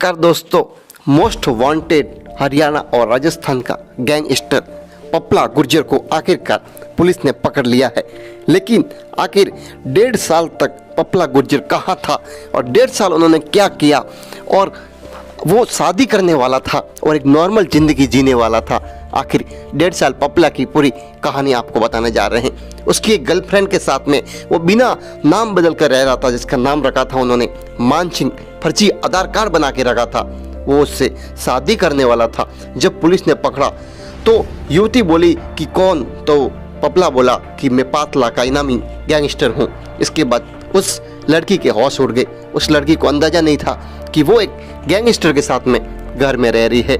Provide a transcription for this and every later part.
नमस्कार दोस्तों, most wanted Haryana और राजस्थान का गैंगस्टर पपला गुर्जर को आखिरकार पुलिस ने पकड़ लिया है। लेकिन आखिर 1.5 साल तक पपला गुर्जर कहाँ था और 1.5 साल उन्होंने क्या किया, और वो शादी करने वाला था और एक नॉर्मल ज़िंदगी जीने वाला था। आखिर 1.5 साल पपला की पूरी कहानी आपको बताने जा रहे हैं। उसकी एक गर्लफ्रेंड के साथ में वो बिना नाम बदल कर रह रहा था, जिसका नाम रखा था उन्होंने मान सिंह। फर्जी आधार कार्ड बना के रखा था। वो उससे शादी करने वाला था। जब पुलिस ने पकड़ा तो युवती बोली कि कौन, तो पपला बोला कि मैं 5 लाख का इनामी गैंगस्टर हूँ। इसके बाद उस लड़की के होश उड़ गए। उस लड़की को अंदाजा नहीं था कि वो एक गैंगस्टर के साथ में घर में रह रही है।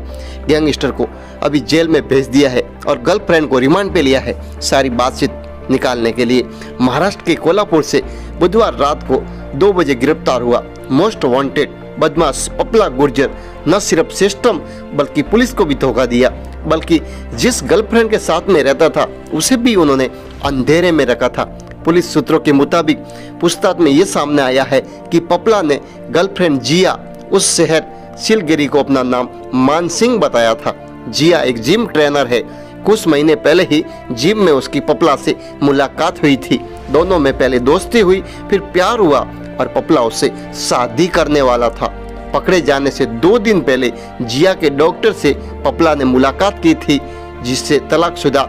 गैंगस्टर को अभी जेल में भेज दिया है और गर्लफ्रेंड को रिमांड पे लिया है सारी बातचीत निकालने के लिए। महाराष्ट्र के कोल्हापुर से बुधवार रात को 2 बजे गिरफ्तार हुआ मोस्ट वांटेड बदमाश पपला गुर्जर न सिर्फ सिस्टम बल्कि पुलिस को भी धोखा दिया, बल्कि जिस गर्लफ्रेंड के साथ में रहता था उसे भी उन्होंने अंधेरे में रखा था। पुलिस सूत्रों के मुताबिक पूछताछ में ये सामने आया है कि पपला ने गर्लफ्रेंड जिया उस शहर सिलगिरी को अपना नाम मान सिंह बताया था। जिया एक जिम ट्रेनर है। कुछ महीने पहले ही जिम में उसकी पपला से मुलाकात हुई थी। दोनों में पहले दोस्ती हुई, फिर प्यार हुआ और पपला उससे शादी करने वाला था। पकड़े जाने से 2 दिन पहले जिया के डॉक्टर से पपला ने मुलाकात की थी, जिससे तलाकशुदा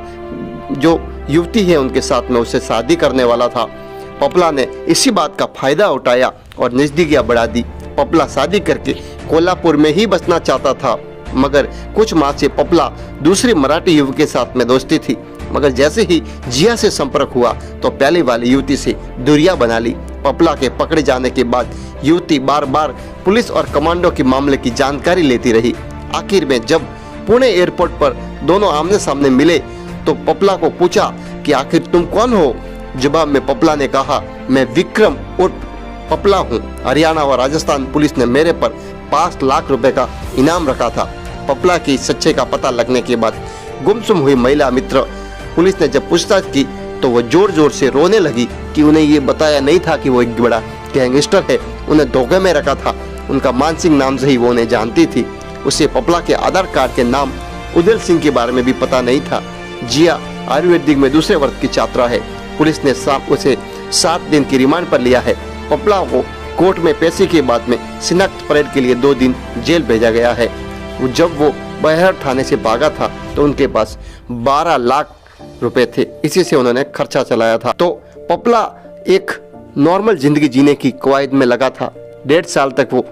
जो युवती है उनके साथ में उसे शादी करने वाला था। पपला ने इसी बात का फायदा उठाया और नजदीकियां बढ़ा दी। पपला शादी करके कोल्हापुर में ही बसना चाहता था, मगर कुछ माह से पपला दूसरी मराठी युवक के साथ में दोस्ती थी। मगर जैसे ही जिया से संपर्क हुआ तो पहले वाली युवती से दूरियां बना ली। पपला के पकड़े जाने के बाद युवती बार बार पुलिस और कमांडो के मामले की जानकारी लेती रही। आखिर में जब पुणे एयरपोर्ट पर दोनों आमने सामने मिले तो पपला को पूछा कि आखिर तुम कौन हो। जवाब में पपला ने कहा, मैं विक्रम उर्फ पपला हूँ। हरियाणा और राजस्थान पुलिस ने मेरे पर 5 लाख रुपए का इनाम रखा था। पपला की सच्चे का पता लगने के बाद गुमसुम हुई महिला मित्र पुलिस ने जब पूछताछ की तो वो जोर जोर से रोने लगी कि उन्हें ये बताया नहीं था कि वो एक बड़ा गैंगस्टर है। उन्हें धोखे में रखा था। उनका मान सिंह नाम से ही वो उन्हें जानती थी। उसे पपला के आधार कार्ड के नाम उदल सिंह के बारे में भी पता नहीं था। जिया आयुर्वेदिक में दूसरे वर्ग की छात्रा है। पुलिस ने उसे 7 दिन की रिमांड पर लिया है। पपला को कोर्ट में पेशी के बाद में शिनाख्त परेड के लिए 2 दिन जेल भेजा गया है। जब वो बहर थाने से भागा था तो उनके पास 12 लाख रुपए थे। इसी से उन्होंने खर्चा चलाया था। तो पपला एक नॉर्मल जिंदगी जीने की कवायद में लगा था। 1.5 साल तक वो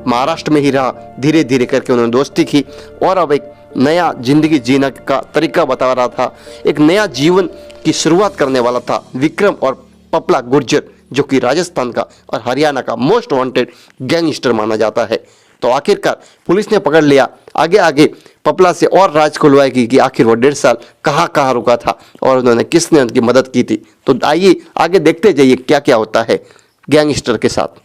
महाराष्ट्र में ही रहा। धीरे धीरे करके उन्होंने दोस्ती की और अब एक नया जिंदगी जीने का तरीका बता रहा था। एक नया जीवन की शुरुआत करने वाला था विक्रम और पपला गुर्जर, जो कि राजस्थान का और हरियाणा का मोस्ट वांटेड गैंगस्टर माना जाता है। तो आखिरकार पुलिस ने पकड़ लिया। आगे आगे पपला से और राज खुलवाएगी कि आखिर वो 1.5 साल कहाँ रुका था और उन्होंने किसने उनकी मदद की थी। तो आइए आगे देखते जाइए क्या क्या होता है गैंगस्टर के साथ।